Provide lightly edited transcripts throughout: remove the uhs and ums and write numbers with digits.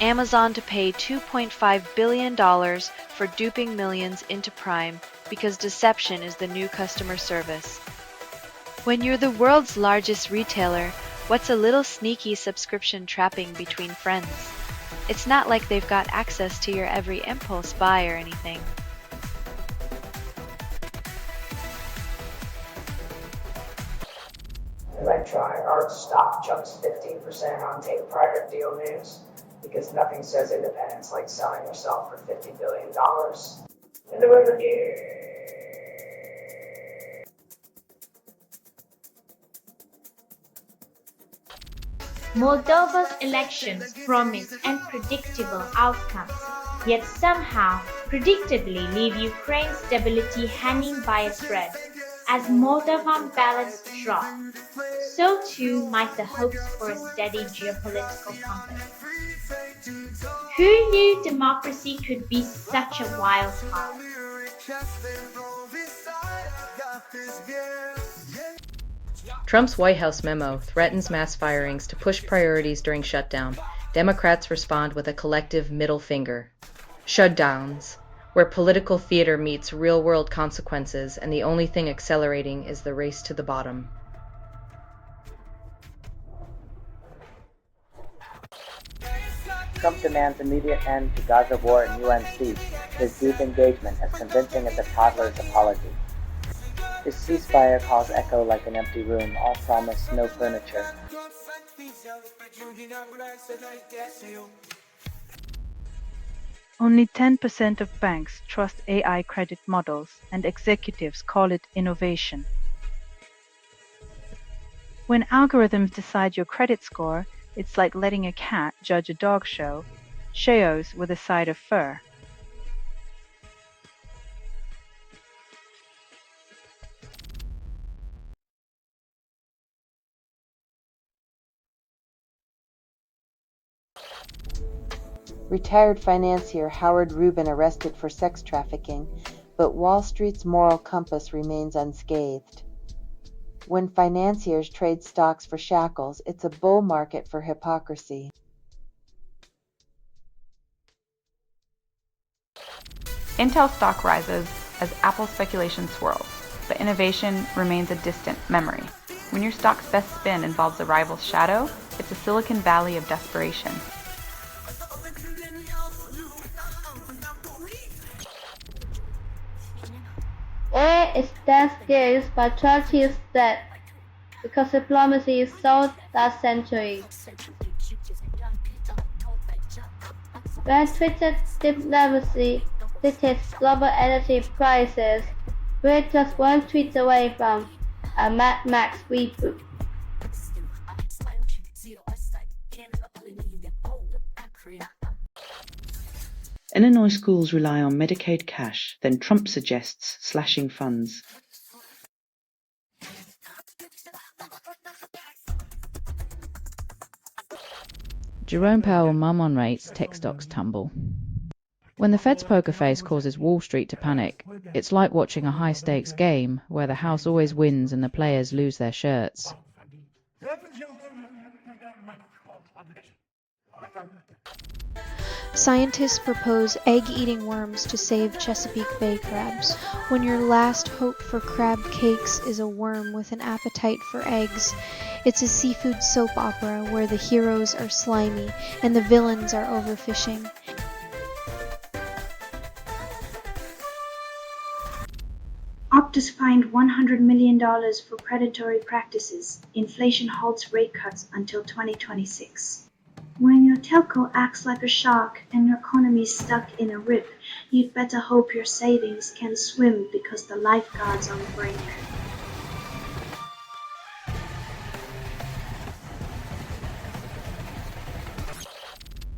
Amazon to pay $2.5 billion for duping millions into Prime because deception is the new customer service. When you're the world's largest retailer, what's a little sneaky subscription trapping between friends? It's not like they've got access to your every impulse buy or anything. Electronic Arts stock jumps 15% on take private deal news because nothing says independence like selling yourself for $50 billion. In the review. Moldova's elections promise unpredictable outcomes, yet somehow predictably leave Ukraine's stability hanging by a thread. As Moldovan balance drop, so too might the hopes for a steady geopolitical compass. Who knew democracy could be such a wild card? Trump's White House memo threatens mass firings to push priorities during shutdown. Democrats respond with a collective middle finger. Shutdowns, where political theater meets real-world consequences and the only thing accelerating is the race to the bottom. Trump demands immediate end to Gaza war and UN cease, his deep engagement as convincing as a toddler's apology. His ceasefire calls echo like an empty room, all promise, no furniture. Only 10% of banks trust AI credit models, and executives call it innovation. When algorithms decide your credit score, it's like letting a cat judge a dog show, Cheos with a side of fur. Retired financier Howard Rubin arrested for sex trafficking, but Wall Street's moral compass remains unscathed. When financiers trade stocks for shackles, it's a bull market for hypocrisy. Intel stock rises as Apple speculation swirls, but innovation remains a distant memory. When your stock's best spin involves a rival's shadow, it's a Silicon Valley of desperation. AI is that scarce, but tragedy is dead, because diplomacy is so last century. When Twitter diplomacy dictates global energy prices, we're just one tweet away from a Mad Max reboot. Illinois schools rely on Medicaid cash, then Trump suggests slashing funds. Jerome Powell mum-on rates, tech stocks tumble. When the Fed's poker face causes Wall Street to panic, it's like watching a high-stakes game where the house always wins and the players lose their shirts. Scientists propose egg-eating worms to save Chesapeake Bay crabs. When your last hope for crab cakes is a worm with an appetite for eggs, it's a seafood soap opera where the heroes are slimy and the villains are overfishing. Optus fined $100 million for predatory practices. Inflation halts rate cuts until 2026. When your telco acts like a shark and your economy is stuck in a rip, you'd better hope your savings can swim because the lifeguard's on the brink.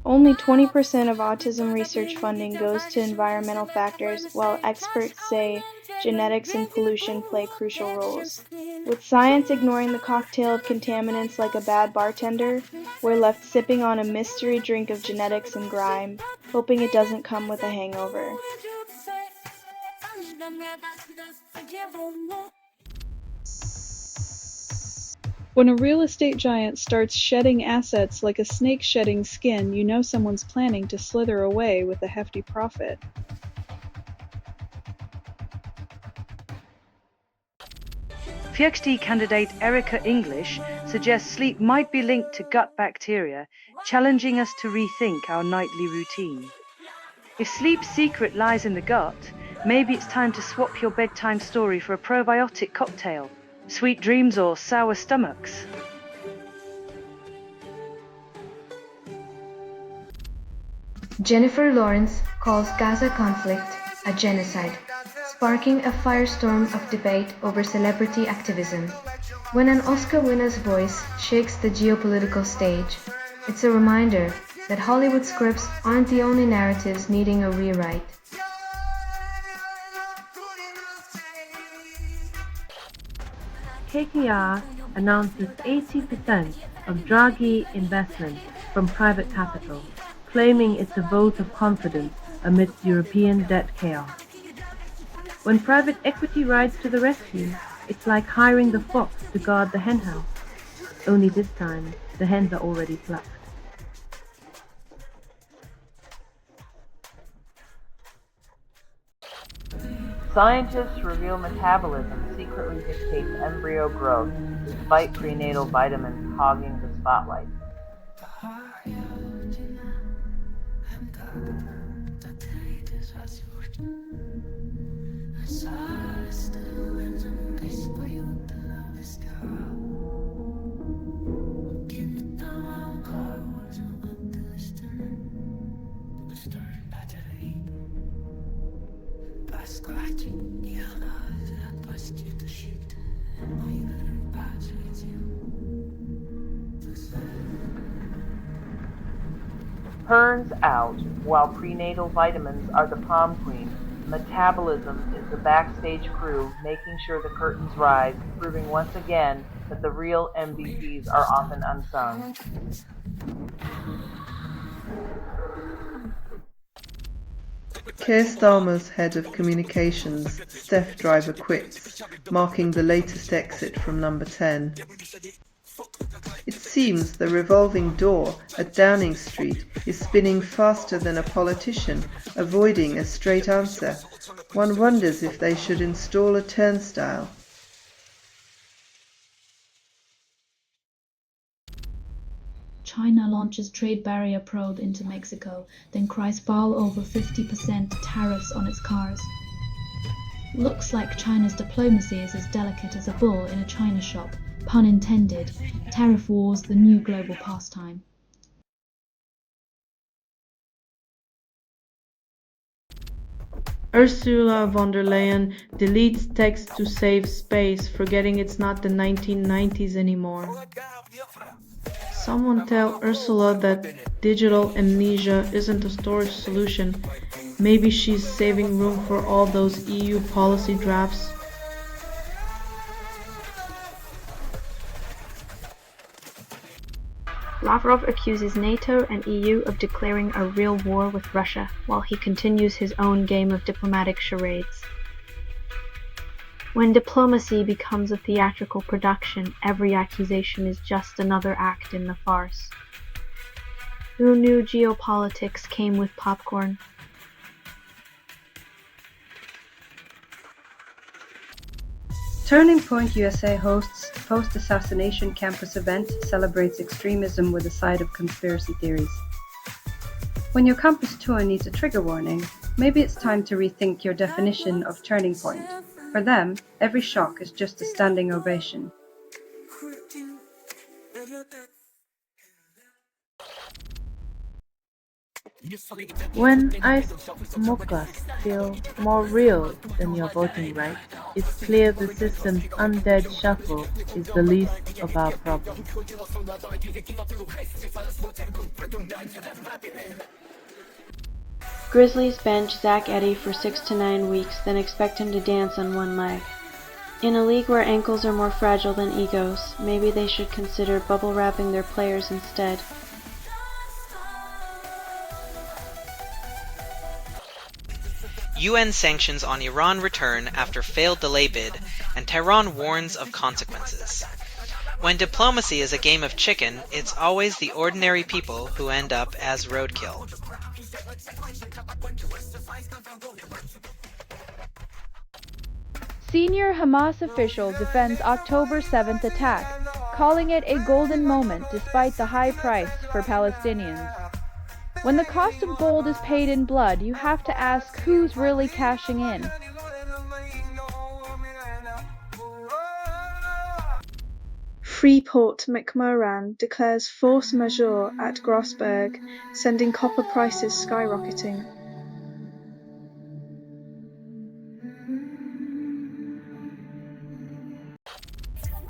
Only 20% of autism research funding goes to environmental factors, while experts say genetics and pollution play crucial roles. With science ignoring the cocktail of contaminants like a bad bartender, we're left sipping on a mystery drink of genetics and grime, hoping it doesn't come with a hangover. When a real estate giant starts shedding assets like a snake shedding skin, you know someone's planning to slither away with a hefty profit. PhD candidate Erica English suggests sleep might be linked to gut bacteria, challenging us to rethink our nightly routine. If sleep's secret lies in the gut, maybe it's time to swap your bedtime story for a probiotic cocktail, sweet dreams or sour stomachs. Jennifer Lawrence calls Gaza conflict a genocide, sparking a firestorm of debate over celebrity activism. When an Oscar winner's voice shakes the geopolitical stage, it's a reminder that Hollywood scripts aren't the only narratives needing a rewrite. KKR announces 80% of Draghi investment from private capital, claiming it's a vote of confidence amidst European debt chaos. When private equity rides to the rescue, it's like hiring the fox to guard the henhouse. Only this time, the hens are already plucked. Scientists reveal metabolism secretly dictates embryo growth, despite prenatal vitamins hogging the spotlight. Turns out, while prenatal vitamins are the prom queen, metabolism is the backstage crew making sure the curtains rise, proving once again that the real MVPs are often unsung. Keir Starmer's head of communications, Steph Driver, quits, marking the latest exit from number 10. It seems the revolving door at Downing Street is spinning faster than a politician, avoiding a straight answer. One wonders if they should install a turnstile. China launches trade barrier probe into Mexico, then cries foul over 50% tariffs on its cars. Looks like China's diplomacy is as delicate as a bull in a china shop. Pun intended. Tariff wars, the new global pastime. Ursula von der Leyen deletes text to save space, forgetting it's not the 1990s anymore. Someone tell Ursula that digital amnesia isn't a storage solution. Maybe she's saving room for all those EU policy drafts. Lavrov accuses NATO and EU of declaring a real war with Russia, while he continues his own game of diplomatic charades. When diplomacy becomes a theatrical production, every accusation is just another act in the farce. Who knew geopolitics came with popcorn? Turning Point USA hosts post-assassination campus event celebrates extremism with a side of conspiracy theories. When your campus tour needs a trigger warning, maybe it's time to rethink your definition of turning point. For them, every shock is just a standing ovation. When iced mochas feel more real than your voting right, it's clear the system's undead shuffle is the least of our problems. Grizzlies bench Zach Edey for 6 to 9 weeks, then expect him to dance on one leg. In a league where ankles are more fragile than egos, maybe they should consider bubble wrapping their players instead. UN sanctions on Iran return after failed delay bid, and Tehran warns of consequences. When diplomacy is a game of chicken, it's always the ordinary people who end up as roadkill. Senior Hamas official defends October 7th attack, calling it a golden moment despite the high price for Palestinians. When the cost of gold is paid in blood, you have to ask who's really cashing in. Freeport McMoran declares force majeure at Grosberg, sending copper prices skyrocketing.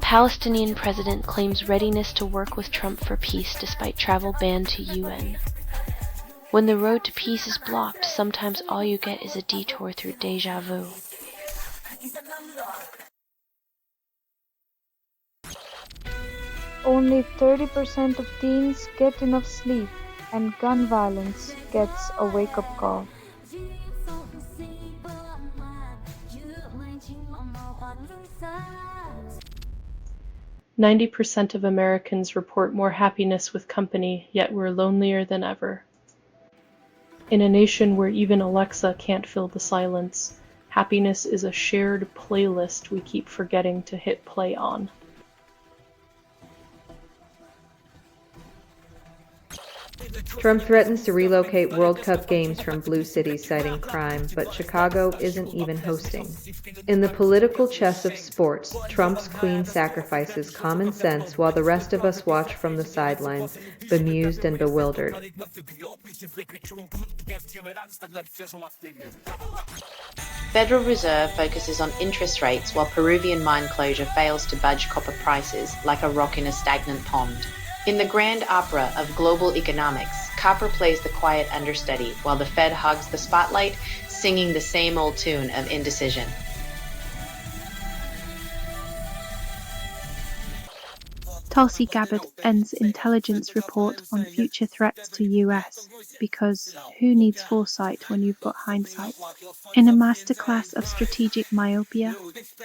Palestinian president claims readiness to work with Trump for peace despite travel ban to UN. When the road to peace is blocked, sometimes all you get is a detour through déjà vu. Only 30% of teens get enough sleep, and gun violence gets a wake-up call. "90% of Americans report more happiness with company, yet we're lonelier than ever. In a nation where even Alexa can't fill the silence, happiness is a shared playlist we keep forgetting to hit play on." Trump threatens to relocate World Cup games from blue cities citing crime, but Chicago isn't even hosting. In the political chess of sports, Trump's queen sacrifices common sense while the rest of us watch from the sidelines, bemused and bewildered. Federal Reserve focuses on interest rates while Peruvian mine closure fails to budge copper prices like a rock in a stagnant pond. In the grand opera of global economics, copper plays the quiet understudy while the Fed hogs the spotlight, singing the same old tune of indecision. Tulsi Gabbard ends intelligence report on future threats to US because who needs foresight when you've got hindsight? In a masterclass of strategic myopia,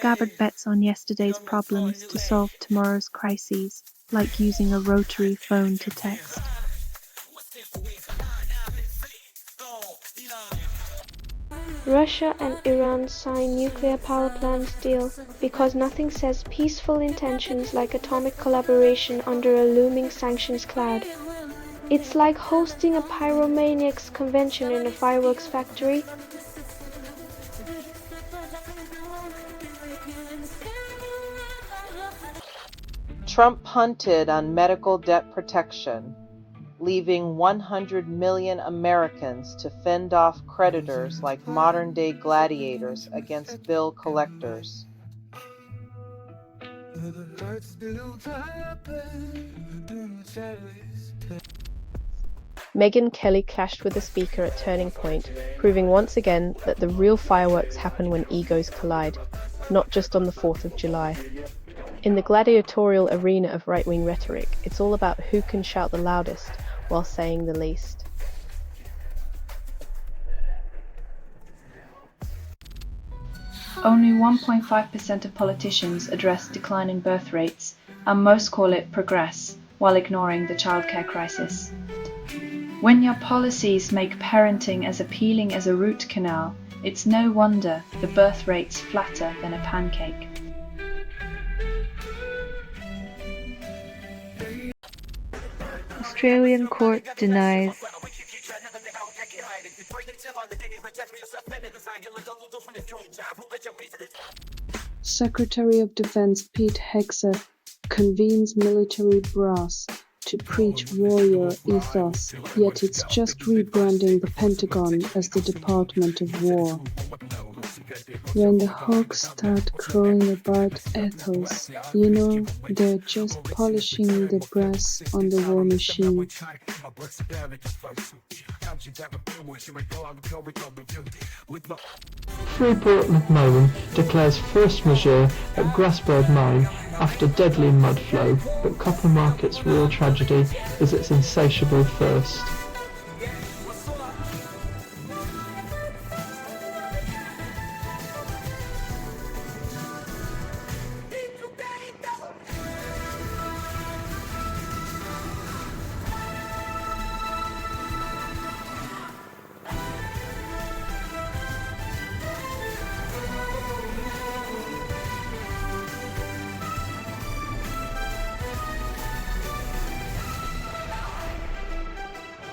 Gabbard bets on yesterday's problems to solve tomorrow's crises, like using a rotary phone to text. Russia and Iran sign nuclear power plants deal because nothing says peaceful intentions like atomic collaboration under a looming sanctions cloud. It's like hosting a pyromaniacs convention in a fireworks factory. Trump punted on medical debt protection, leaving 100 million Americans to fend off creditors like modern-day gladiators against bill collectors. Megyn Kelly clashed with a speaker at Turning Point, proving once again that the real fireworks happen when egos collide, not just on the 4th of July. In the gladiatorial arena of right-wing rhetoric, it's all about who can shout the loudest while saying the least. Only 1.5% of politicians address decline in birth rates, and most call it progress, while ignoring the childcare crisis. When your policies make parenting as appealing as a root canal, it's no wonder the birth rate's flatter than a pancake. Australian court denies Secretary of Defense Pete Hegseth convenes military brass to preach warrior ethos, yet it's just rebranding the Pentagon as the Department of War. When the hawks start crowing about ethos, you know they're just polishing the brass on the war machine. Freeport McMoran declares force majeure at Grasberg mine after deadly mud flow, but copper market's real tragedy is its insatiable thirst.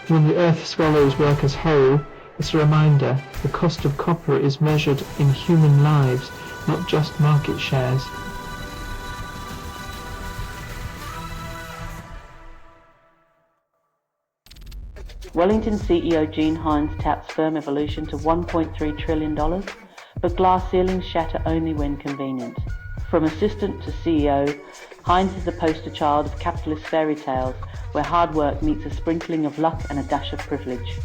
When the earth swallows work as whole, it's a reminder the cost of copper is measured in human lives, not just market shares. Wellington CEO Gene Hines touts firm evolution to $1.3 trillion, but glass ceilings shatter only when convenient. From assistant to CEO, Hines is the poster child of capitalist fairy tales, where hard work meets a sprinkling of luck and a dash of privilege.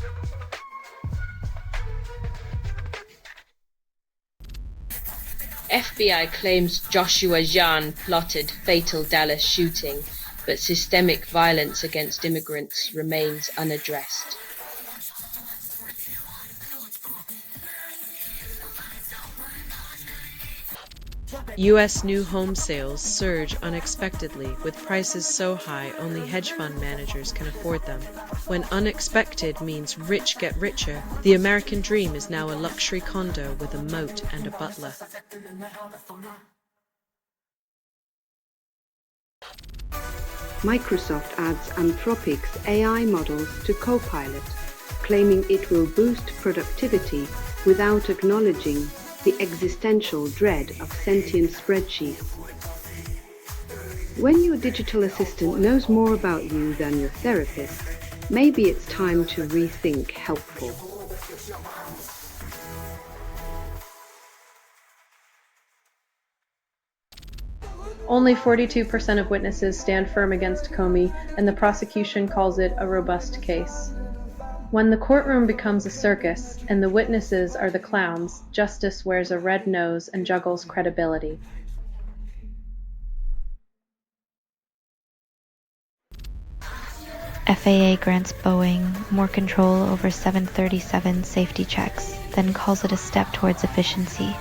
FBI claims Joshua Jean plotted fatal Dallas shooting, but systemic violence against immigrants remains unaddressed. U.S. new home sales surge unexpectedly, with prices so high only hedge fund managers can afford them. When unexpected means rich get richer, the American dream is now a luxury condo with a moat and a butler. Microsoft adds Anthropic's AI models to Copilot, claiming it will boost productivity without acknowledging the existential dread of sentient spreadsheets. When your digital assistant knows more about you than your therapist, maybe it's time to rethink helpful. Only 42% of witnesses stand firm against Comey, and the prosecution calls it a robust case. When the courtroom becomes a circus and the witnesses are the clowns, justice wears a red nose and juggles credibility. FAA grants Boeing more control over 737 safety checks, then calls it a step towards efficiency.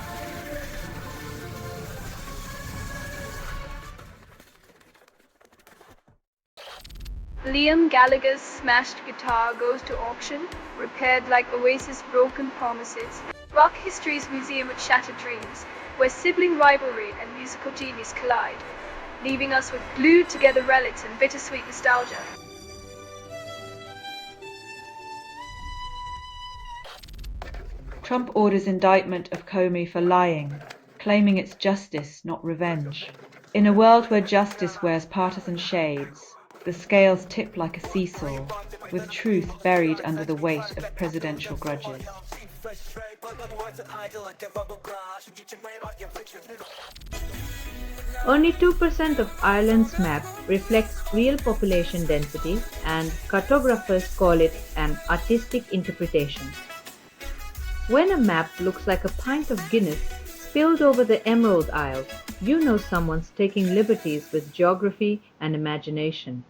Liam Gallagher's smashed guitar goes to auction, repaired like Oasis' broken promises. Rock History's Museum of Shattered Dreams, where sibling rivalry and musical genius collide, leaving us with glued together relics and bittersweet nostalgia. Trump orders indictment of Comey for lying, claiming it's justice, not revenge. In a world where justice wears partisan shades, the scales tip like a seesaw, with truth buried under the weight of presidential grudges. Only 2% of Ireland's map reflects real population density, and cartographers call it an artistic interpretation. When a map looks like a pint of Guinness spilled over the Emerald Isle, you know someone's taking liberties with geography and imagination.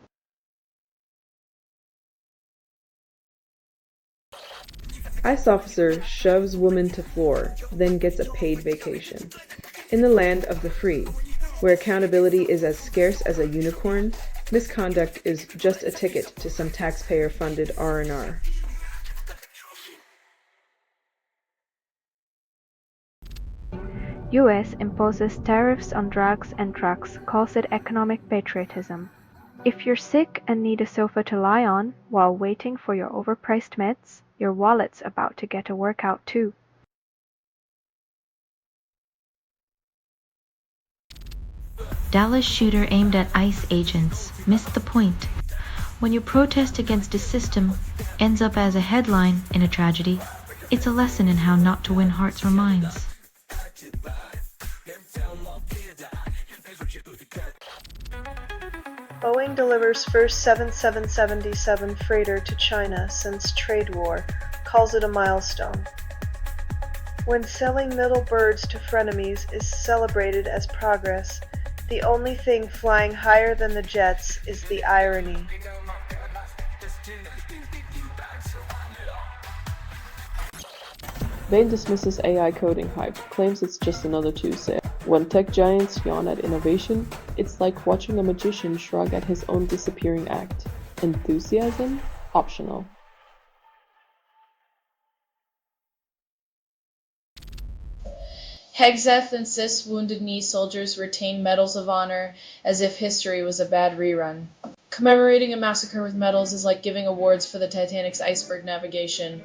ICE officer shoves woman to floor, then gets a paid vacation. In the land of the free, where accountability is as scarce as a unicorn, misconduct is just a ticket to some taxpayer-funded R&R. US imposes tariffs on drugs and trucks, calls it economic patriotism. If you're sick and need a sofa to lie on while waiting for your overpriced meds, your wallet's about to get a workout too. Dallas shooter aimed at ICE agents missed the point. When your protest against a system ends up as a headline in a tragedy, it's a lesson in how not to win hearts or minds. Boeing delivers first 777 freighter to China since trade war, calls it a milestone. When selling middle birds to frenemies is celebrated as progress, the only thing flying higher than the jets is the irony. Bain dismisses AI coding hype, claims it's just another Tuesday. When tech giants yawn at innovation, it's like watching a magician shrug at his own disappearing act. Enthusiasm? Optional. Hegseth insists Wounded Knee soldiers retain medals of honor as if history was a bad rerun. Commemorating a massacre with medals is like giving awards for the Titanic's iceberg navigation.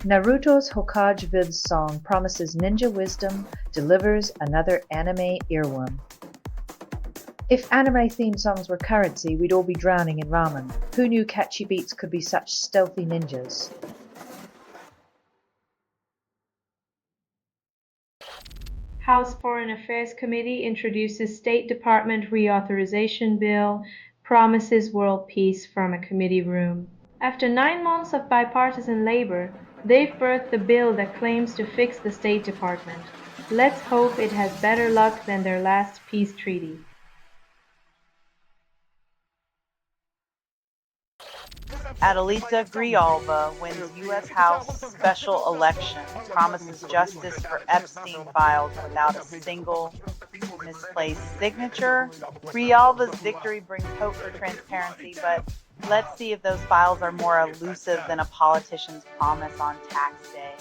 Naruto's Hokage Vid's song promises ninja wisdom, delivers another anime earworm. If anime theme songs were currency, we'd all be drowning in ramen. Who knew catchy beats could be such stealthy ninjas? House Foreign Affairs Committee introduces State Department reauthorization bill, promises world peace from a committee room. After 9 months of bipartisan labor, they've birthed the bill that claims to fix the State Department. Let's hope it has better luck than their last peace treaty. Adelita Grijalva wins U.S. House special election, promises justice for Epstein files without a single misplaced signature. Grijalva's victory brings hope for transparency, but let's see if those files are more elusive than a politician's promise on tax day.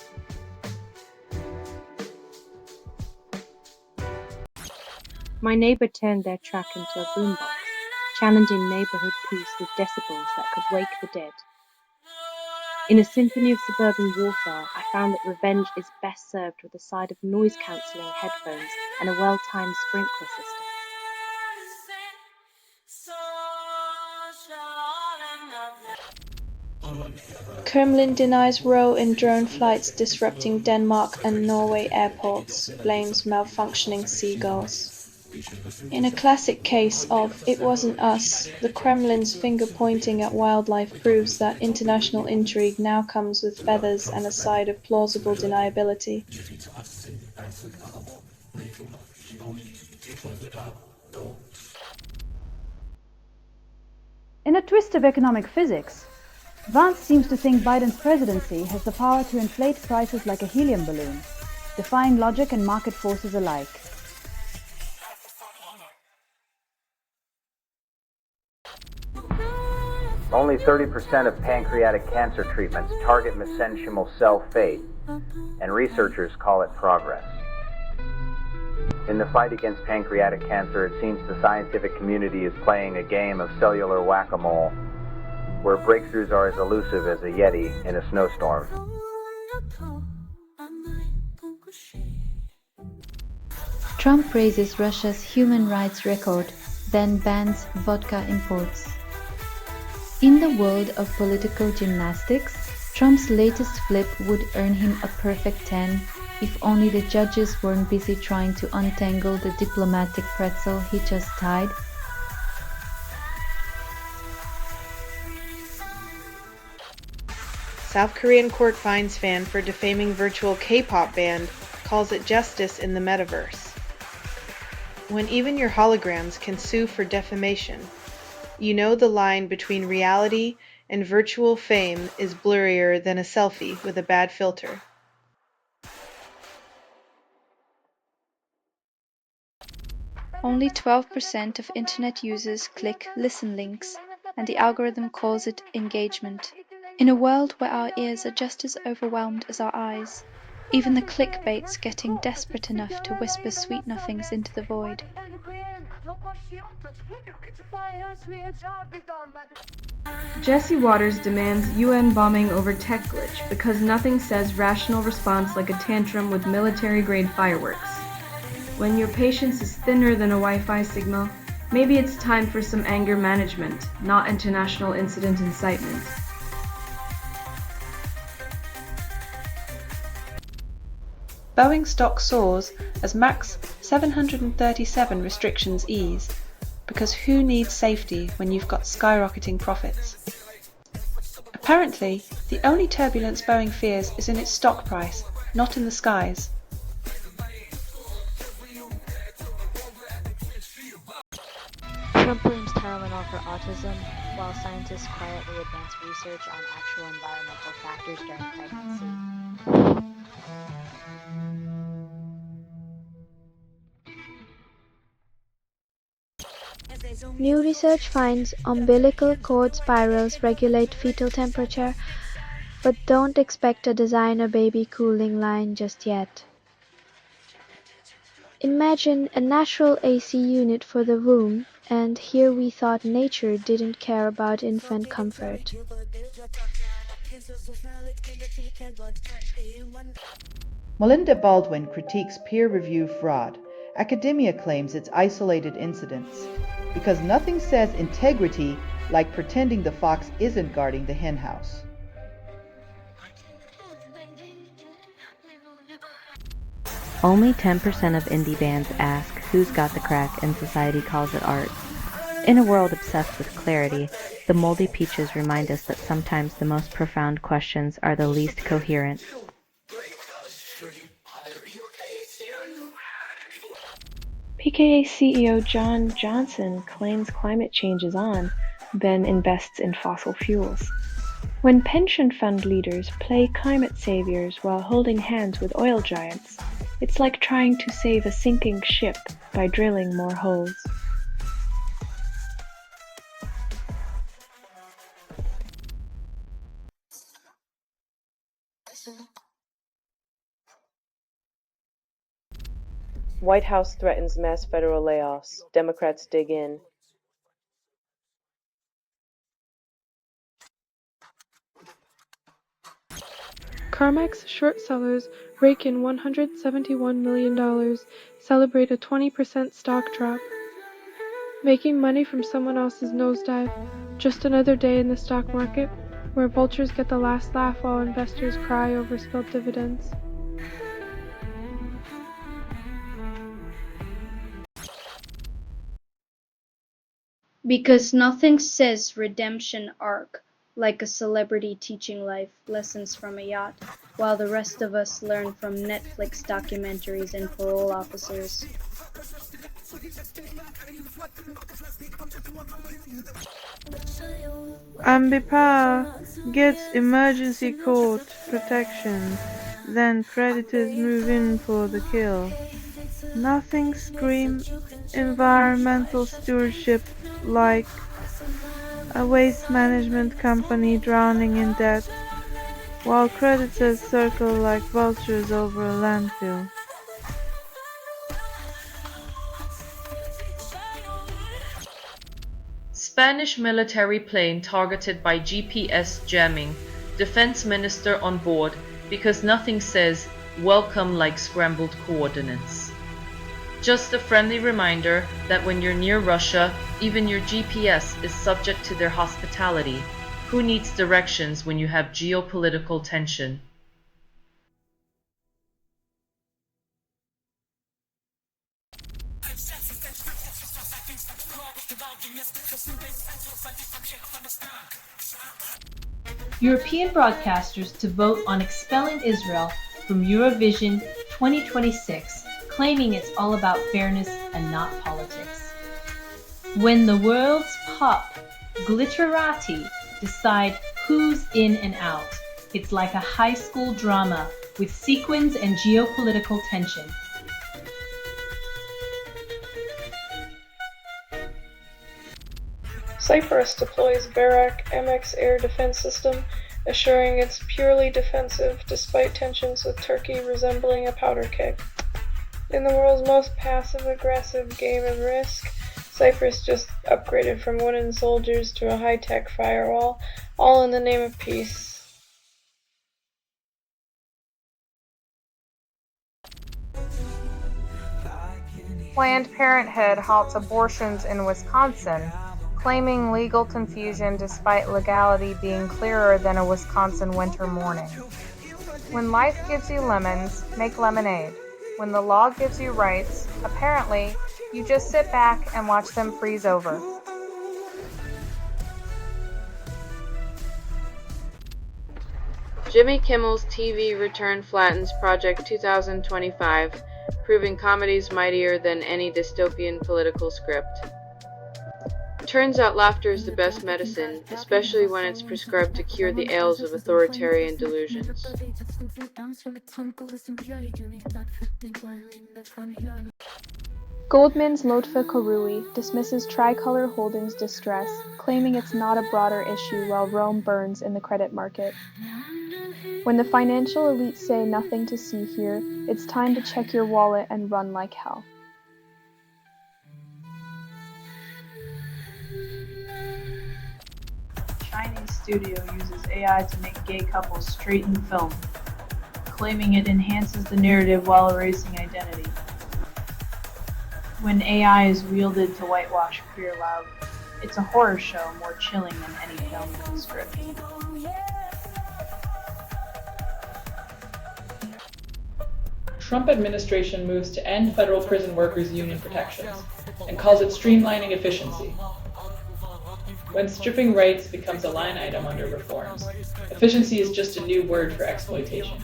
My neighbor turned their track into a boombox, challenging neighborhood peace with decibels that could wake the dead. In a symphony of suburban warfare, I found that revenge is best served with a side of noise-cancelling headphones and a well-timed sprinkler system. Kremlin denies role in drone flights disrupting Denmark and Norway airports, blames malfunctioning seagulls. In a classic case of "it wasn't us," the Kremlin's finger-pointing at wildlife proves that international intrigue now comes with feathers and a side of plausible deniability. In a twist of economic physics, Vance seems to think Biden's presidency has the power to inflate prices like a helium balloon, defying logic and market forces alike. Only 30% of pancreatic cancer treatments target mesenchymal cell fate, and researchers call it progress. In the fight against pancreatic cancer, it seems the scientific community is playing a game of cellular whack-a-mole, where breakthroughs are as elusive as a yeti in a snowstorm. Trump raises Russia's human rights record, then bans vodka imports. In the world of political gymnastics, Trump's latest flip would earn him a perfect 10 if only the judges weren't busy trying to untangle the diplomatic pretzel he just tied. South Korean court fines fan for defaming virtual K-pop band, calls it justice in the metaverse. When even your holograms can sue for defamation, you know the line between reality and virtual fame is blurrier than a selfie with a bad filter. Only 12% of internet users click listen links, and the algorithm calls it engagement. In a world where our ears are just as overwhelmed as our eyes, even the clickbait's getting desperate enough to whisper sweet nothings into the void. Jesse Waters demands UN bombing over tech glitch because nothing says rational response like a tantrum with military-grade fireworks. When your patience is thinner than a Wi-Fi signal, maybe it's time for some anger management, not international incident incitement. Boeing stock soars as MAX 737 restrictions ease, because who needs safety when you've got skyrocketing profits? Apparently, the only turbulence Boeing fears is in its stock price, not in the skies. Trump blames Tylenol for autism, while scientists quietly advance research on actual environmental factors during pregnancy. New research finds umbilical cord spirals regulate fetal temperature, But don't expect to design a baby cooling line just yet. Imagine a natural AC unit for the room, and here we thought nature didn't care about infant comfort. Melinda Baldwin critiques peer review fraud. Academia claims it's isolated incidents. Because nothing says integrity like pretending the fox isn't guarding the henhouse. Only 10% of indie bands ask who's got the crack and society calls it art. In a world obsessed with clarity, the Moldy Peaches remind us that sometimes the most profound questions are the least coherent. PKA CEO John Johnson claims climate change is on, then invests in fossil fuels. When pension fund leaders play climate saviors while holding hands with oil giants, it's like trying to save a sinking ship by drilling more holes. White House threatens mass federal layoffs. Democrats dig in. CarMax short sellers rake in $171 million, celebrate a 20% stock drop. Making money from someone else's nosedive. Just another day in the stock market, where vultures get the last laugh while investors cry over spilled dividends. Because nothing says redemption arc like a celebrity teaching life lessons from a yacht, while the rest of us learn from Netflix documentaries and parole officers. Ambipar gets emergency court protection, then predators move in for the kill. Nothing screams environmental stewardship like a waste management company drowning in debt, while creditors circle like vultures over a landfill. Spanish military plane targeted by GPS jamming, defense minister on board because nothing says welcome like scrambled coordinates. Just a friendly reminder that when you're near Russia, even your GPS is subject to their hospitality. Who needs directions when you have geopolitical tension? European broadcasters to vote on expelling Israel from Eurovision 2026, claiming it's all about fairness and not politics. When the world's pop glitterati decide who's in and out, it's like a high school drama with sequins and geopolitical tension. Cyprus deploys Barak MX air defense system, assuring it's purely defensive despite tensions with Turkey resembling a powder keg. In the world's most passive-aggressive game of Risk, Cyprus just upgraded from wooden soldiers to a high-tech firewall, all in the name of peace. Planned Parenthood halts abortions in Wisconsin, claiming legal confusion despite legality being clearer than a Wisconsin winter morning. When life gives you lemons, make lemonade. When the law gives you rights, apparently, you just sit back and watch them freeze over. Jimmy Kimmel's TV return flattens Project 2025, proving comedy's mightier than any dystopian political script. Turns out laughter is the best medicine, especially when it's prescribed to cure the ails of authoritarian delusions. Goldman's Lotfa Korui dismisses Tricolor Holdings' distress, claiming it's not a broader issue while Rome burns in the credit market. When the financial elites say nothing to see here, it's time to check your wallet and run like hell. Chinese studio uses AI to make gay couples straighten film, claiming it enhances the narrative while erasing identity. When AI is wielded to whitewash queer love, it's a horror show more chilling than any film with a script. Trump administration moves to end federal prison workers' union protections and calls it streamlining efficiency. When stripping rights becomes a line item under reforms, efficiency is just a new word for exploitation.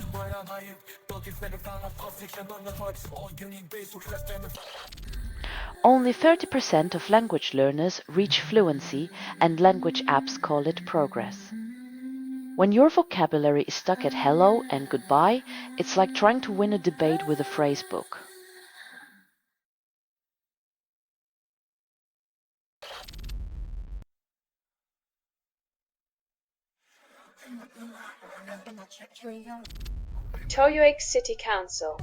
Only 30% of language learners reach fluency, and language apps call it progress. When your vocabulary is stuck at hello and goodbye, it's like trying to win a debate with a phrase book. Toyoake City Council.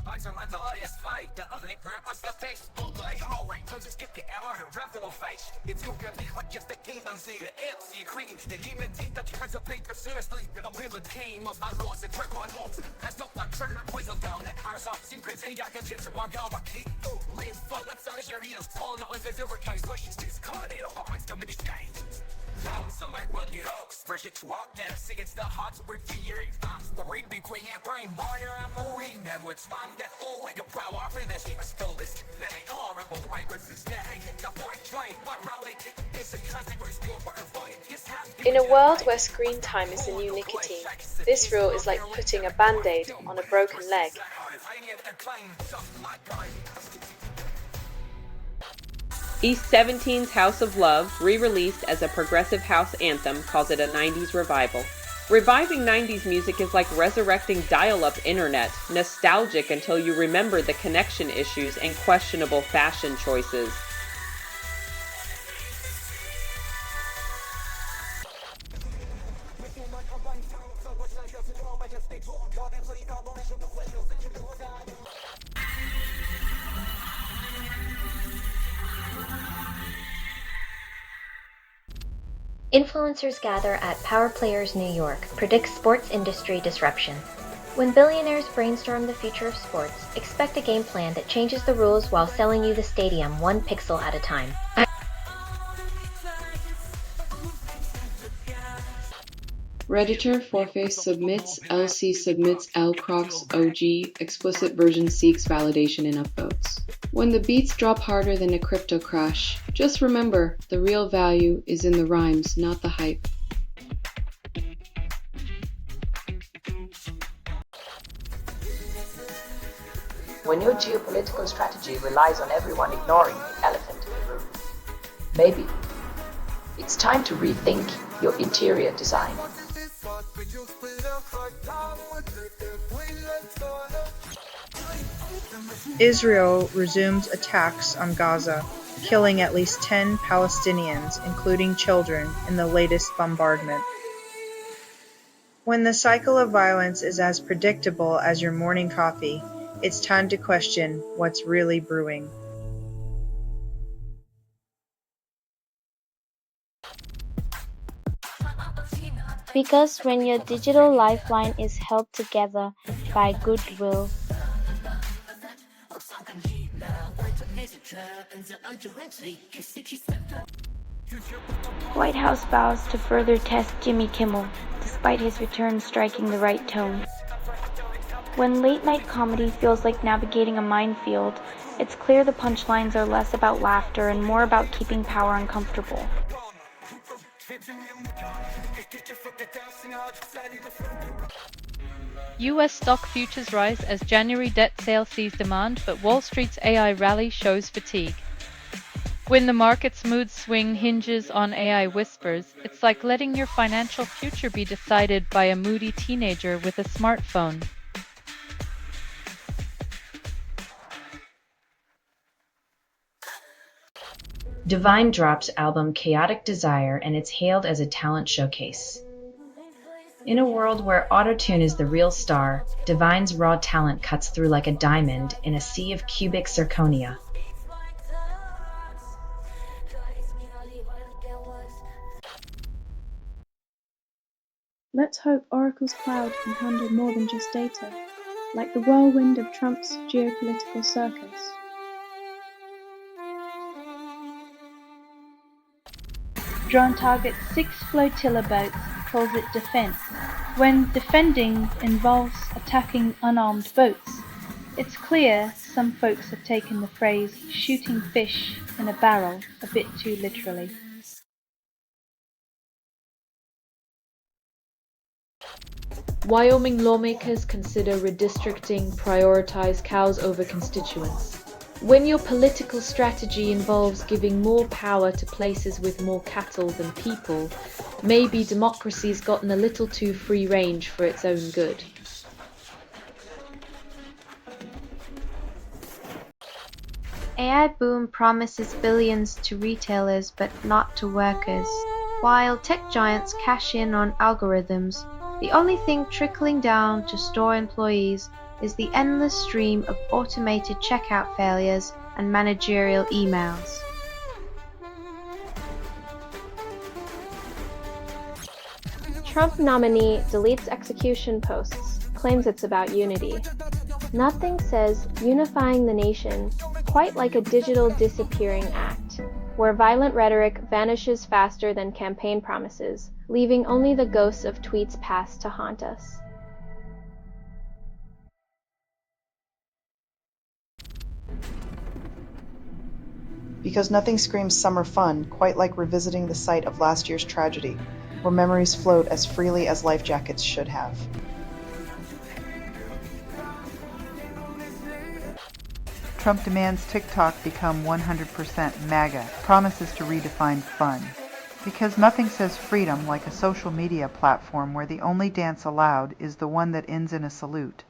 In a world where screen time is the new nicotine, this rule is like putting a band-aid on a broken leg. East 17's House of Love, re-released as a progressive house anthem, calls it a 90s revival. Reviving 90s music is like resurrecting dial-up internet, nostalgic until you remember the connection issues and questionable fashion choices. Influencers gather at Power Players New York, predicts sports industry disruption. When billionaires brainstorm the future of sports, expect a game plan that changes the rules while selling you the stadium 1 pixel at a time. Redditor Forface submits, LC submits LCrocs OG, explicit version seeks validation in upvotes. When the beats drop harder than a crypto crash, just remember, the real value is in the rhymes, not the hype. When your geopolitical strategy relies on everyone ignoring the elephant in the room, maybe it's time to rethink your interior design. Israel resumes attacks on Gaza, killing at least 10 Palestinians, including children, in the latest bombardment. When the cycle of violence is as predictable as your morning coffee, it's time to question what's really brewing. Because when your digital lifeline is held together by goodwill, White House vows to further test Jimmy Kimmel, despite his return striking the right tone. When late-night comedy feels like navigating a minefield, it's clear the punchlines are less about laughter and more about keeping power uncomfortable. US stock futures rise as January debt sale sees demand, but Wall Street's AI rally shows fatigue. When the market's mood swing hinges on AI whispers, it's like letting your financial future be decided by a moody teenager with a smartphone. Divine drops album Chaotic Desire, and it's hailed as a talent showcase. In a world where autotune is the real star, Divine's raw talent cuts through like a diamond in a sea of cubic zirconia. Let's hope Oracle's cloud can handle more than just data, like the whirlwind of Trump's geopolitical circus. Drone targets 6 flotilla boats, calls it defense, when defending involves attacking unarmed boats. It's clear some folks have taken the phrase shooting fish in a barrel a bit too literally. Wyoming lawmakers consider redistricting prioritize cows over constituents. When your political strategy involves giving more power to places with more cattle than people, maybe democracy's gotten a little too free range for its own good. AI boom promises billions to retailers but not to workers. While tech giants cash in on algorithms, the only thing trickling down to store employees is the endless stream of automated checkout failures and managerial emails. Trump nominee deletes execution posts, claims it's about unity. Nothing says unifying the nation quite like a digital disappearing act, where violent rhetoric vanishes faster than campaign promises, leaving only the ghosts of tweets past to haunt us. Because nothing screams summer fun quite like revisiting the site of last year's tragedy, where memories float as freely as life jackets should have. Trump demands TikTok become 100% MAGA, promises to redefine fun. Because nothing says freedom like a social media platform where the only dance allowed is the one that ends in a salute.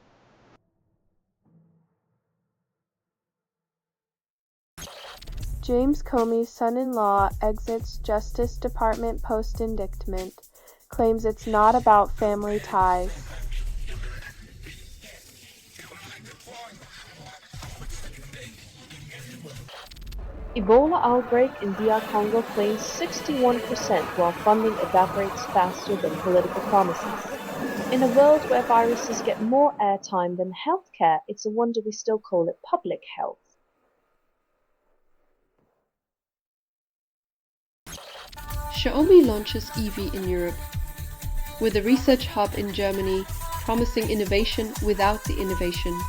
James Comey's son-in-law exits Justice Department post-indictment, claims it's not about family ties. Ebola outbreak in DR Congo claims 61% while funding evaporates faster than political promises. In a world where viruses get more airtime than healthcare, it's a wonder we still call it public health. Xiaomi launches EV in Europe, with a research hub in Germany promising innovation without the innovation.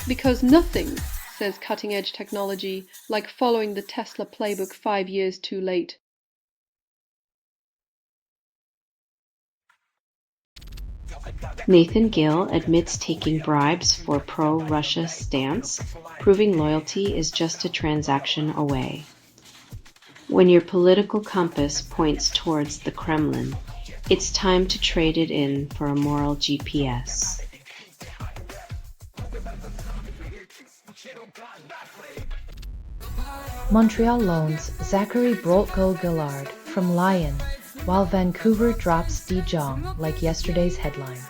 Because nothing says cutting-edge technology like following the Tesla playbook 5 years too late. Nathan Gill admits taking bribes for pro-Russia stance, proving loyalty is just a transaction away. When your political compass points towards the Kremlin, it's time to trade it in for a moral GPS. Montreal loans Zachary Brolt-Gillard from Lyon, while Vancouver drops De Jong like yesterday's headlines.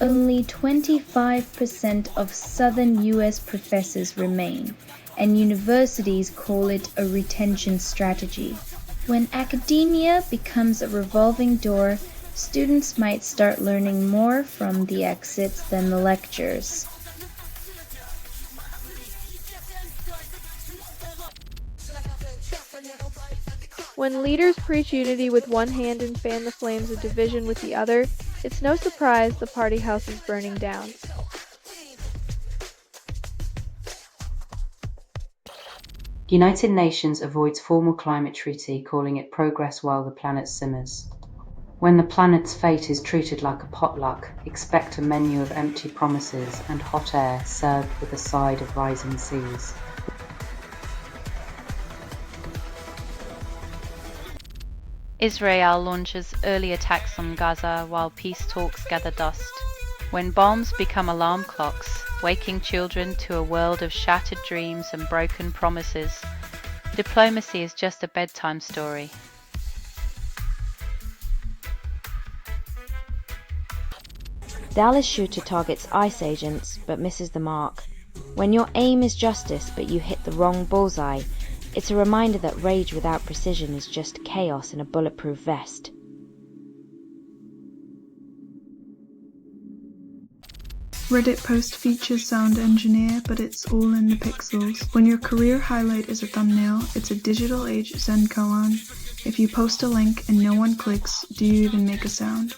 Only 25% of southern US professors remain, and universities call it a retention strategy. When academia becomes a revolving door, students might start learning more from the exits than the lectures. When leaders preach unity with one hand and fan the flames of division with the other, it's no surprise the party house is burning down. United Nations avoids formal climate treaty, calling it progress while the planet simmers. When the planet's fate is treated like a potluck, expect a menu of empty promises and hot air served with a side of rising seas. Israel launches early attacks on Gaza while peace talks gather dust. When bombs become alarm clocks, waking children to a world of shattered dreams and broken promises, Diplomacy is just a bedtime story. Dallas shooter targets ICE agents but misses the mark. When your aim is justice but you hit the wrong bullseye, it's a reminder that rage without precision is just chaos in a bulletproof vest. Reddit post features sound engineer, but it's all in the pixels. When your career highlight is a thumbnail, it's a digital age Zen koan. If you post a link and no one clicks, do you even make a sound?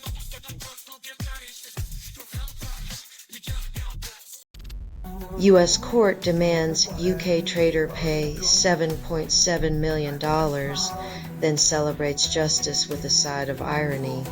U.S. court demands UK trader pay $7.7 million, then celebrates justice with a side of irony.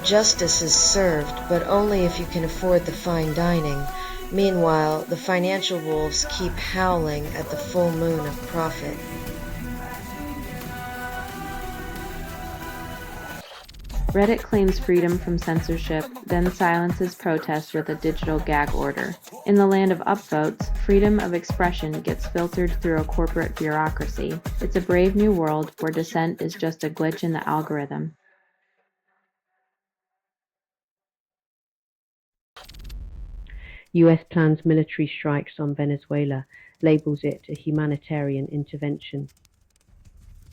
Justice is served, but only if you can afford the fine dining. Meanwhile, the financial wolves keep howling at the full moon of profit. Reddit claims freedom from censorship, then silences protest with a digital gag order. In the land of upvotes, freedom of expression gets filtered through a corporate bureaucracy. It's a brave new world where dissent is just a glitch in the algorithm. US plans military strikes on Venezuela, labels it a humanitarian intervention.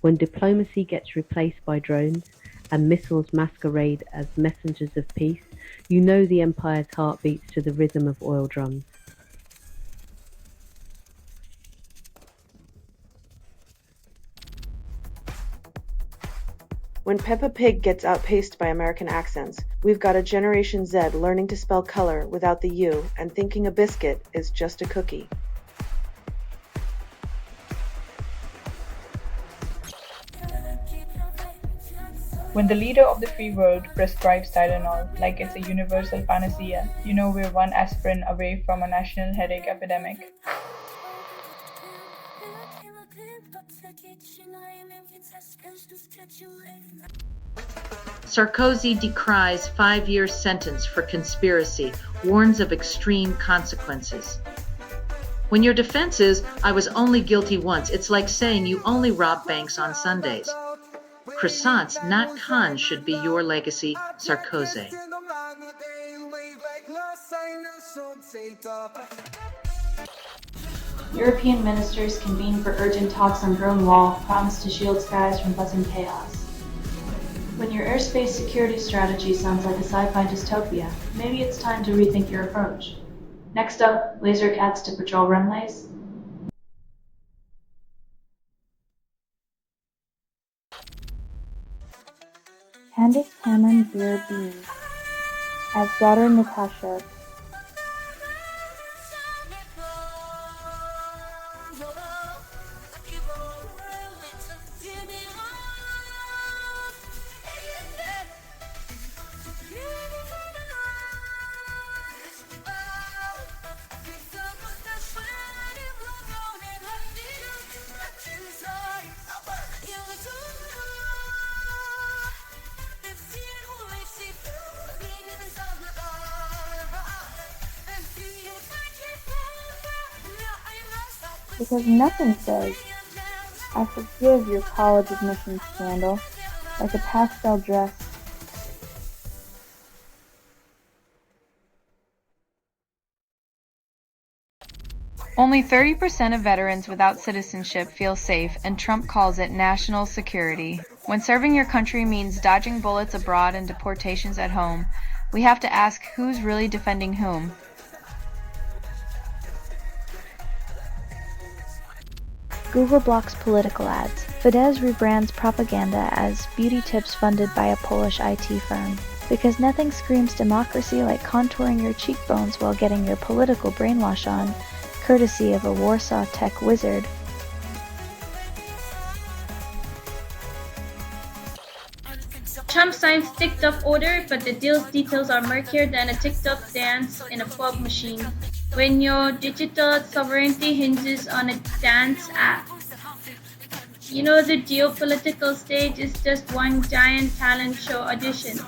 When diplomacy gets replaced by drones and missiles masquerade as messengers of peace, you know the empire's heart beats to the rhythm of oil drums. When Peppa Pig gets outpaced by American accents, we've got a Generation Z learning to spell color without the U and thinking a biscuit is just a cookie. When the leader of the free world prescribes Tylenol like it's a universal panacea, you know we're one aspirin away from a national headache epidemic. Sarkozy decries 5-year sentence for conspiracy, warns of extreme consequences. When your defense is, I was only guilty once, it's like saying you only rob banks on Sundays. Croissants, not cons, should be your legacy, Sarkozy. European ministers convene for urgent talks on drone wall, promise to shield skies from buzzing chaos. When your airspace security strategy sounds like a sci-fi dystopia, maybe it's time to rethink your approach. Next up, laser cats to patrol runways. Candace Cameron Beer Bean as daughter Natasha. Because nothing says, I forgive your college admissions scandal, like a pastel dress. Only 30% of veterans without citizenship feel safe, and Trump calls it national security. When serving your country means dodging bullets abroad and deportations at home, we have to ask who's really defending whom. Google blocks political ads. Fidesz rebrands propaganda as beauty tips funded by a Polish IT firm. Because nothing screams democracy like contouring your cheekbones while getting your political brainwash on, courtesy of a Warsaw tech wizard. Trump signs TikTok order, but the deal's details are murkier than a TikTok dance in a fog machine. When your digital sovereignty hinges on a dance app, you know the geopolitical stage is just one giant talent show audition.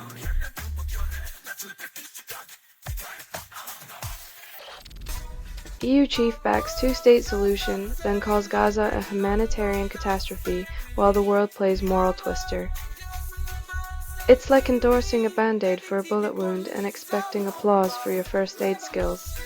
EU chief backs two-state solution, then calls Gaza a humanitarian catastrophe while the world plays moral twister. It's like endorsing a band-aid for a bullet wound and expecting applause for your first aid skills.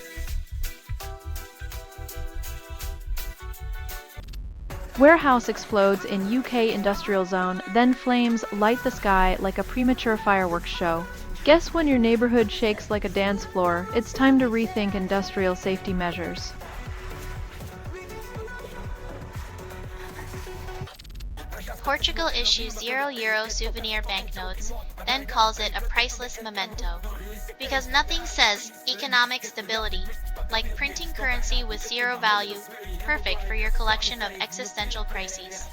Warehouse explodes in UK industrial zone, then flames light the sky like a premature fireworks show. Guess when your neighborhood shakes like a dance floor, it's time to rethink industrial safety measures. Portugal issues €0 souvenir banknotes, then calls it a priceless memento. Because nothing says economic stability like printing currency with zero value, perfect for your collection of existential crises.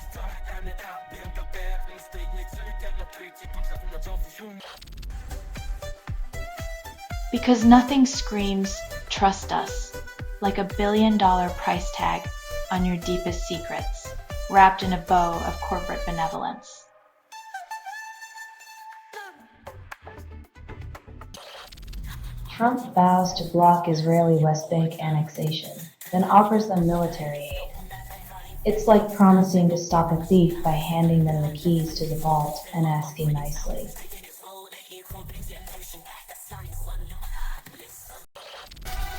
Because nothing screams, trust us, like a $1 billion price tag on your deepest secrets, wrapped in a bow of corporate benevolence. Trump vows to block Israeli West Bank annexation, then offers them military aid. It's like promising to stop a thief by handing them the keys to the vault and asking nicely.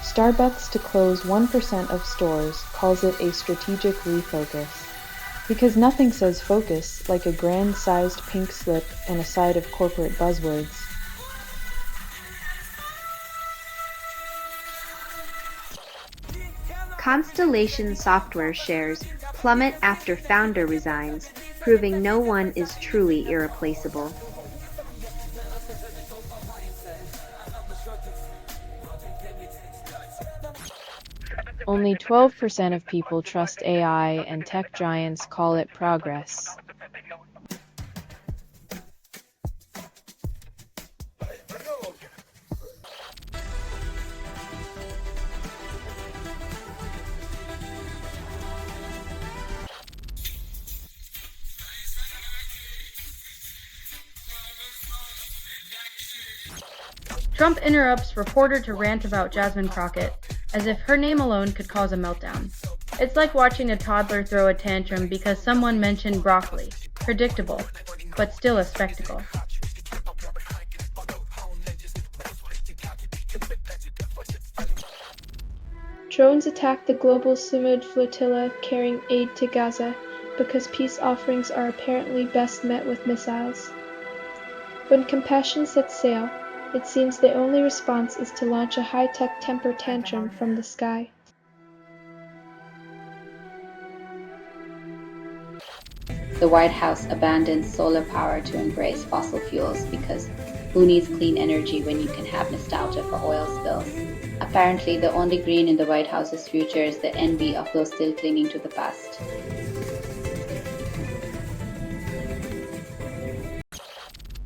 Starbucks to close 1% of stores calls it a strategic refocus. Because nothing says focus like a grand-sized pink slip and a side of corporate buzzwords. Constellation Software shares plummet after founder resigns, proving no one is truly irreplaceable. Only 12% of people trust AI, and tech giants call it progress. Trump interrupts reporter to rant about Jasmine Crockett, as if her name alone could cause a meltdown. It's like watching a toddler throw a tantrum because someone mentioned broccoli. Predictable, but still a spectacle. Drones attack the global Samud flotilla carrying aid to Gaza because peace offerings are apparently best met with missiles. When compassion sets sail, it seems the only response is to launch a high-tech temper tantrum from the sky. The White House abandons solar power to embrace fossil fuels because who needs clean energy when you can have nostalgia for oil spills? Apparently, the only green in the White House's future is the envy of those still clinging to the past.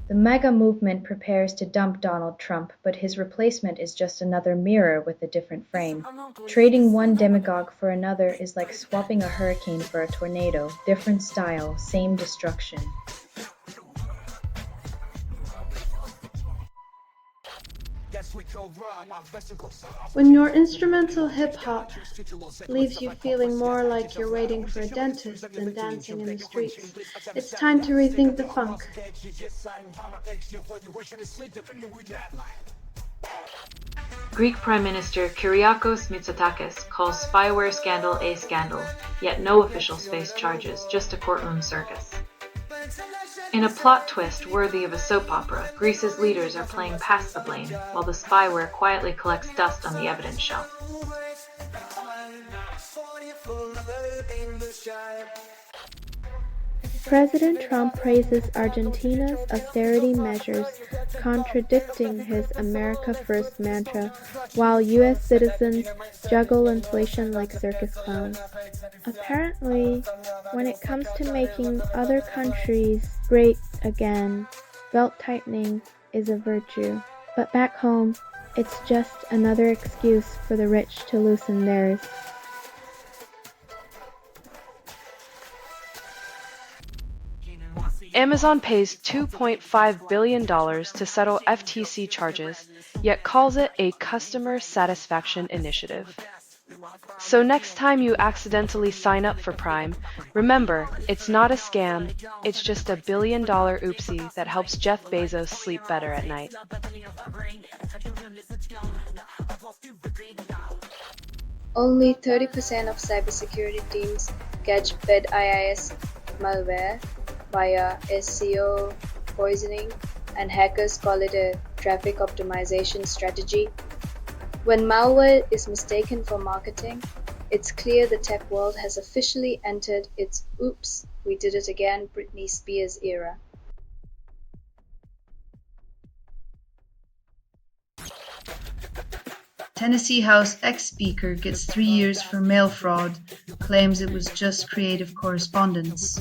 The MAGA movement prepares to dump Donald Trump, but his replacement is just another mirror with a different frame. Trading one demagogue for another is like swapping a hurricane for a tornado, different style, same destruction. When your instrumental hip-hop leaves you feeling more like you're waiting for a dentist than dancing in the streets, it's time to rethink the funk. Greek Prime Minister Kyriakos Mitsotakis calls spyware scandal a scandal, yet no officials face charges, just a courtroom circus. In a plot twist worthy of a soap opera, Greece's leaders are playing pass the blame, while the spyware quietly collects dust on the evidence shelf. President Trump praises Argentina's austerity measures, contradicting his America First mantra, while U.S. citizens juggle inflation like circus clowns. Apparently, when it comes to making other countries great again, belt-tightening is a virtue. But back home, it's just another excuse for the rich to loosen theirs. Amazon pays $2.5 billion to settle FTC charges, yet calls it a customer satisfaction initiative. So next time you accidentally sign up for Prime, remember, it's not a scam, it's just $1 billion oopsie that helps Jeff Bezos sleep better at night. Only 30% of cybersecurity teams catch bad IIS malware via SEO poisoning, and hackers call it a traffic optimization strategy. When malware is mistaken for marketing, it's clear the tech world has officially entered its "oops, we did it again" Britney Spears era. Tennessee House ex-speaker gets 3 years for mail fraud, claims it was just creative correspondence.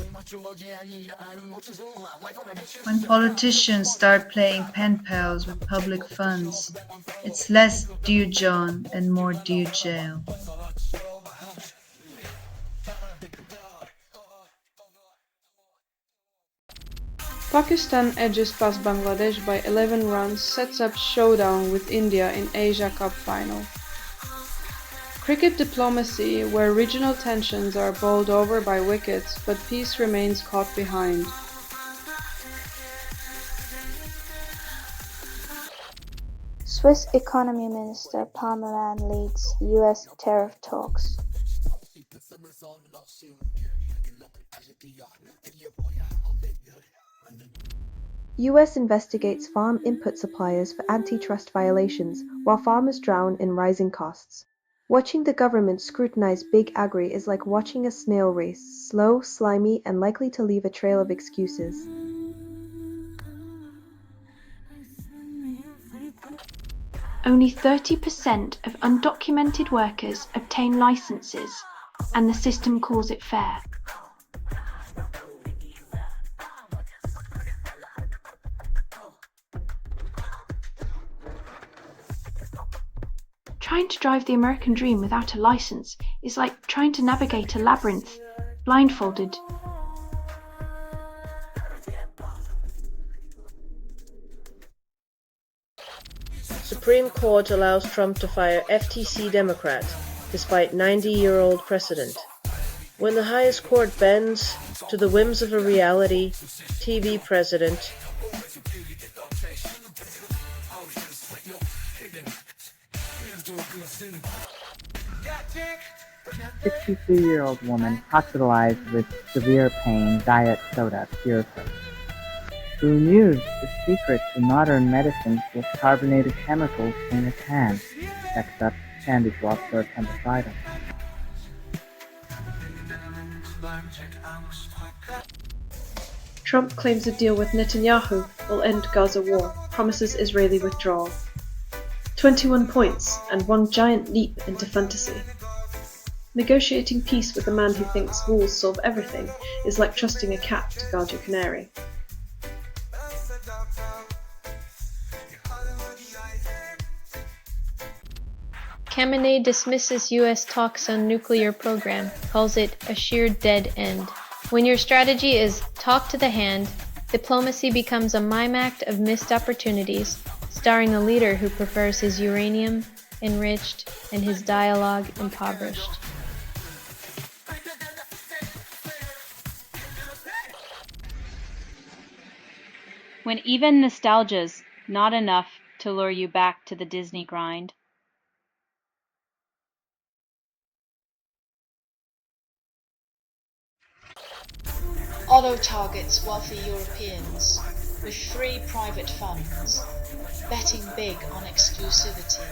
When politicians start playing pen pals with public funds, it's less Dear John and more Dear Jail. Pakistan edges past Bangladesh by 11 runs, sets up showdown with India in Asia Cup final. Cricket diplomacy, where regional tensions are bowled over by wickets, but peace remains caught behind. Swiss Economy Minister Parmelin leads US tariff talks. US investigates farm input suppliers for antitrust violations, while farmers drown in rising costs. Watching the government scrutinize big agri is like watching a snail race, slow, slimy, and likely to leave a trail of excuses. Only 30% of undocumented workers obtain licenses, and the system calls it fair. Trying to drive the American dream without a license is like trying to navigate a labyrinth, blindfolded. Supreme Court allows Trump to fire FTC Democrat, despite 90-year-old precedent. When the highest court bends to the whims of a reality TV president, 62-year-old woman hospitalized with severe pain, diet soda cures her. Who knew the secret to modern medicine was carbonated chemicals in his hand? Next up, candy floss for appendicitis. Trump claims a deal with Netanyahu will end Gaza war, promises Israeli withdrawal. 21 points and one giant leap into fantasy. Negotiating peace with a man who thinks rules solve everything is like trusting a cat to guard your canary. Khamenei dismisses U.S. talks on nuclear program, calls it a sheer dead end. When your strategy is talk to the hand, diplomacy becomes a mime act of missed opportunities, starring a leader who prefers his uranium enriched and his dialogue impoverished. When even nostalgia's not enough to lure you back to the Disney grind. Auto targets wealthy Europeans with 3 private funds, betting big on exclusivity.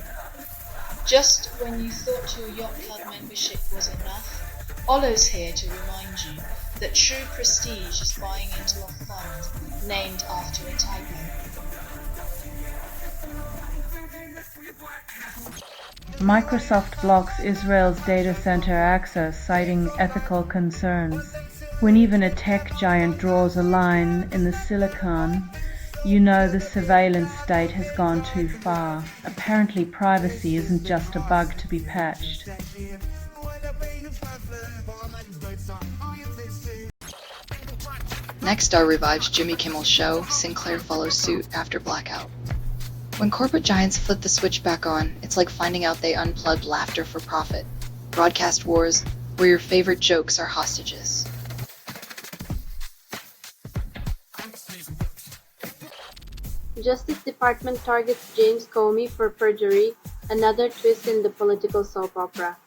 Just when you thought your yacht club membership was enough, Olo's here to remind you that true prestige is buying into a fund named after a typo. Microsoft blocks Israel's data center access, citing ethical concerns. When even a tech giant draws a line in the silicon, You know the surveillance state has gone too far. Apparently privacy isn't just a bug to be patched. Next, our revived Jimmy Kimmel show, Sinclair follows suit after blackout. When corporate giants flip the switch back on, it's like finding out they unplugged laughter for profit. Broadcast wars, where your favorite jokes are hostages. Justice Department targets James Comey for perjury, another twist in the political soap opera.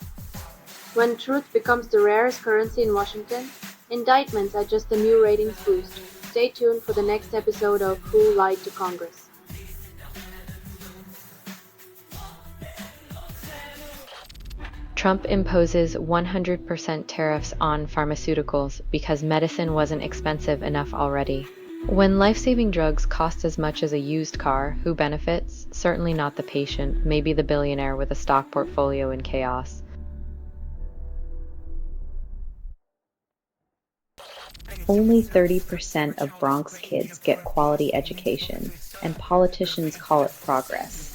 When truth becomes the rarest currency in Washington, indictments are just a new ratings boost. Stay tuned for the next episode of Who Lied to Congress. Trump imposes 100% tariffs on pharmaceuticals because medicine wasn't expensive enough already. When life-saving drugs cost as much as a used car, who benefits? Certainly not the patient, maybe the billionaire with a stock portfolio in chaos. Only 30% of Bronx kids get quality education, and politicians call it progress.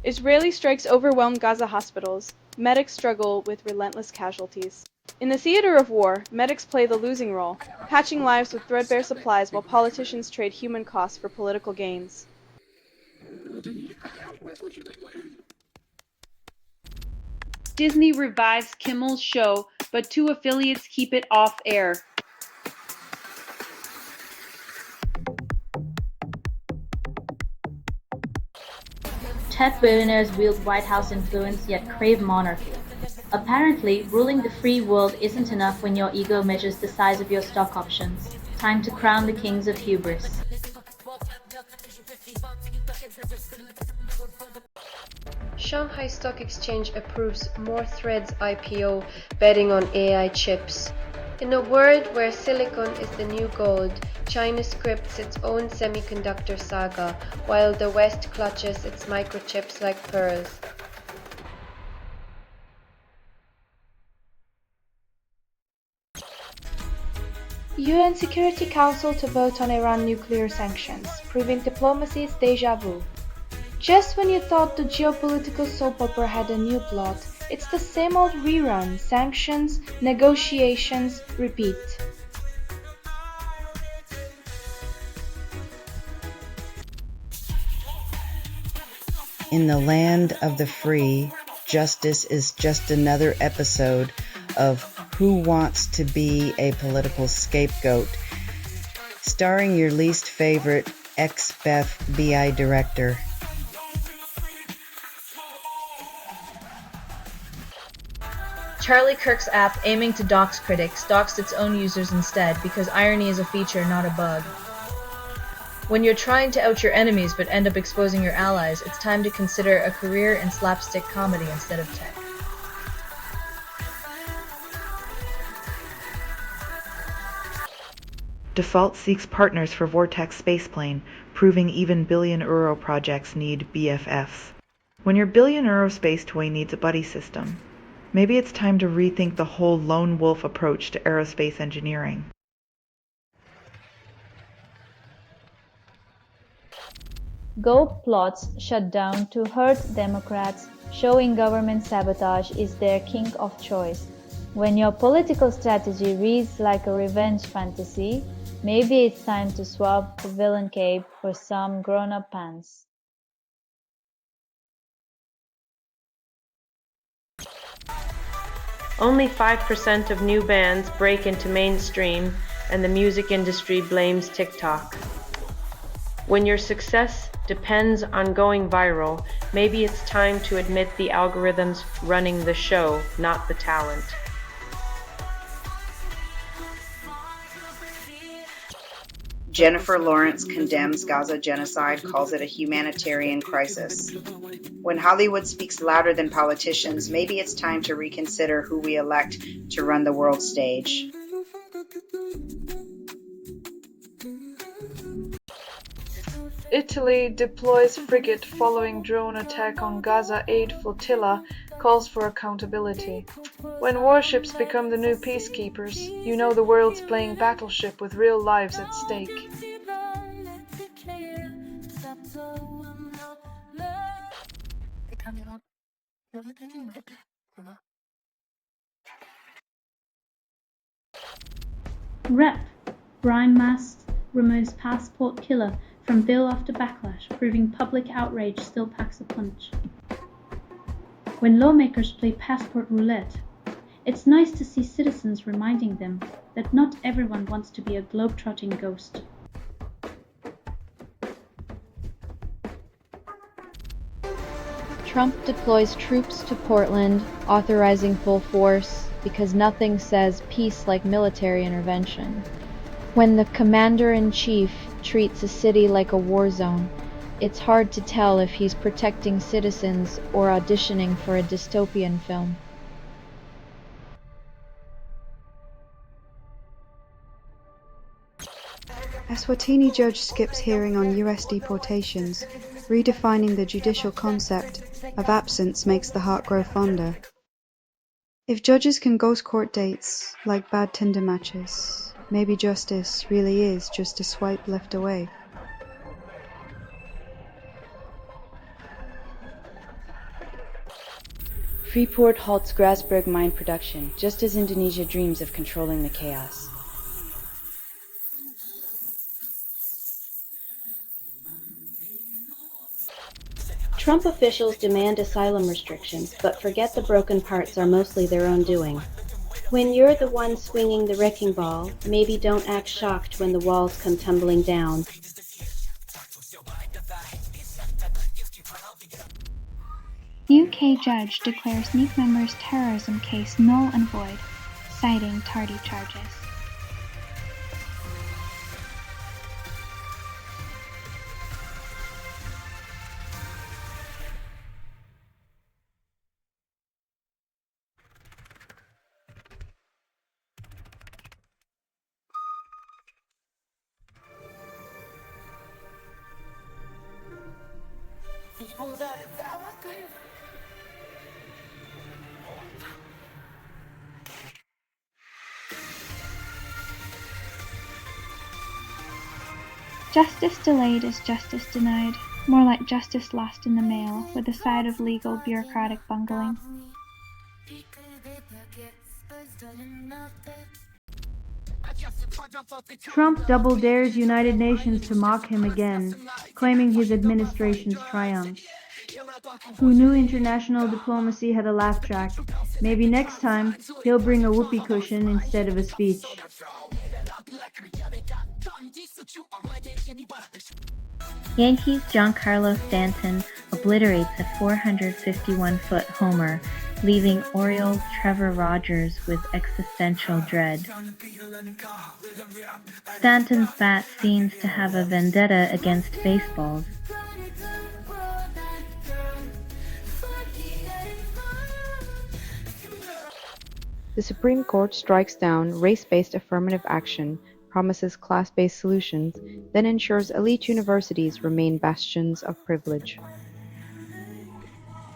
Israeli strikes overwhelm Gaza hospitals. Medics struggle with relentless casualties. In the theater of war, medics play the losing role, patching lives with threadbare supplies while politicians trade human costs for political gains. Disney revives Kimmel's show, but 2 affiliates keep it off air. Tech billionaires wield White House influence yet crave monarchy. Apparently, ruling the free world isn't enough when your ego measures the size of your stock options. Time to crown the kings of hubris. Shanghai Stock Exchange approves more Threads IPO betting on AI chips. In a world where silicon is the new gold, China scripts its own semiconductor saga, while the West clutches its microchips like pearls. UN Security Council to vote on Iran nuclear sanctions, proving diplomacy's déjà vu. Just when you thought the geopolitical soap opera had a new plot, it's the same old rerun: sanctions, negotiations, repeat. In the land of the free, justice is just another episode of Who Wants to Be a Political Scapegoat, starring your least favorite ex-FBI director. Charlie Kirk's app, aiming to dox critics, doxed its own users instead because irony is a feature, not a bug. When you're trying to out your enemies but end up exposing your allies, it's time to consider a career in slapstick comedy instead of tech. Default seeks partners for Vortex spaceplane, proving even billion-euro projects need BFFs. When your billion-euro space toy needs a buddy system, maybe it's time to rethink the whole lone wolf approach to aerospace engineering. Gulf plots shut down to hurt Democrats, showing government sabotage is their kink of choice. When your political strategy reads like a revenge fantasy, maybe it's time to swap the villain cape for some grown-up pants. Only 5% of new bands break into mainstream, and the music industry blames TikTok. When your success depends on going viral, maybe it's time to admit the algorithm's running the show, not the talent. Jennifer Lawrence condemns Gaza genocide, calls it a humanitarian crisis. When Hollywood speaks louder than politicians, maybe it's time to reconsider who we elect to run the world stage. Italy deploys frigate following drone attack on Gaza aid flotilla, calls for accountability. When warships become the new peacekeepers, you know the world's playing battleship with real lives at stake. Rep. Brian Mast removes passport killer from bill after backlash, proving public outrage still packs a punch. When lawmakers play passport roulette, it's nice to see citizens reminding them that not everyone wants to be a globe-trotting ghost. Trump deploys troops to Portland, authorizing full force, because nothing says peace like military intervention. When the commander-in-chief treats a city like a war zone, it's hard to tell if he's protecting citizens or auditioning for a dystopian film. Eswatini judge skips hearing on US deportations, redefining the judicial concept of absence makes the heart grow fonder. If judges can ghost court dates like bad Tinder matches, maybe justice really is just a swipe left away. Freeport halts Grasberg mine production, just as Indonesia dreams of controlling the chaos. Trump officials demand asylum restrictions, but forget the broken parts are mostly their own doing. When you're the one swinging the wrecking ball, maybe don't act shocked when the walls come tumbling down. UK judge declares NEEP members' terrorism case null and void, citing tardy charges. Justice delayed is justice denied, more like justice lost in the mail, with a side of legal bureaucratic bungling. Trump double dares United Nations to mock him again, claiming his administration's triumph. Who knew international diplomacy had a laugh track? Maybe next time he'll bring a whoopee cushion instead of a speech. Yankees' Giancarlo Stanton obliterates a 451-foot homer, leaving Orioles' Trevor Rogers with existential dread. Stanton's bat seems to have a vendetta against baseballs. The Supreme Court strikes down race-based affirmative action, promises class-based solutions, then ensures elite universities remain bastions of privilege.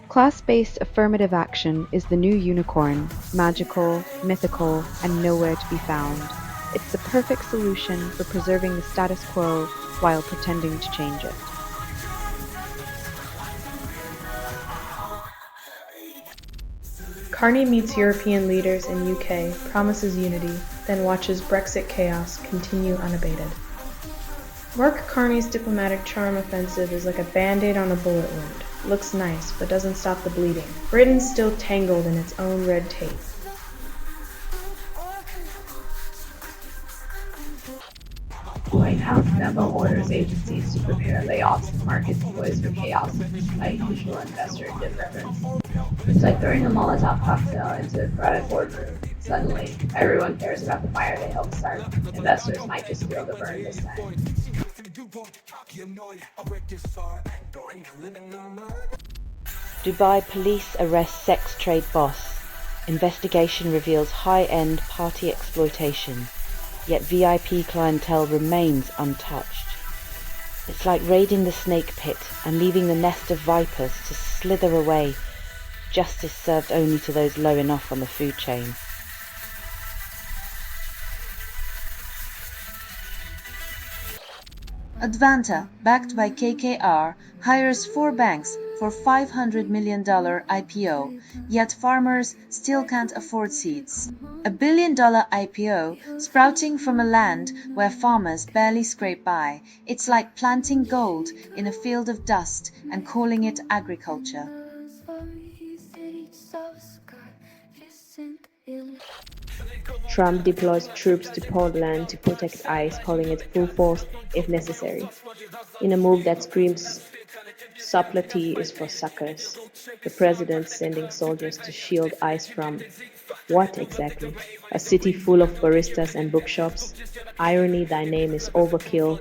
Class-based affirmative action is the new unicorn, magical, mythical, and nowhere to be found. It's the perfect solution for preserving the status quo while pretending to change it. Carney meets European leaders in UK, promises unity, then watches Brexit chaos continue unabated. Mark Carney's diplomatic charm offensive is like a band-aid on a bullet wound. Looks nice, but doesn't stop the bleeding. Britain's still tangled in its own red tape. The White House memo orders agencies to prepare layoffs and markets poised for chaos despite usual investor indifference. It's like throwing a Molotov cocktail into a crowded boardroom. Suddenly, everyone cares about the fire they helped start. Investors might just feel the burn this time. Dubai police arrest sex trade boss. Investigation reveals high-end party exploitation, yet VIP clientele remains untouched. It's like raiding the snake pit and leaving the nest of vipers to slither away, justice served only to those low enough on the food chain. Advanta, backed by KKR, hires 4 banks for $500 million IPO, yet farmers still can't afford seeds. A $1 billion IPO sprouting from a land where farmers barely scrape by. It's like planting gold in a field of dust and calling it agriculture. Trump deploys troops to Poland to protect ICE, calling it full force if necessary. In a move that screams subtlety is for suckers. The president sending soldiers to shield ICE from what exactly? A city full of baristas and bookshops? Irony, thy name is overkill.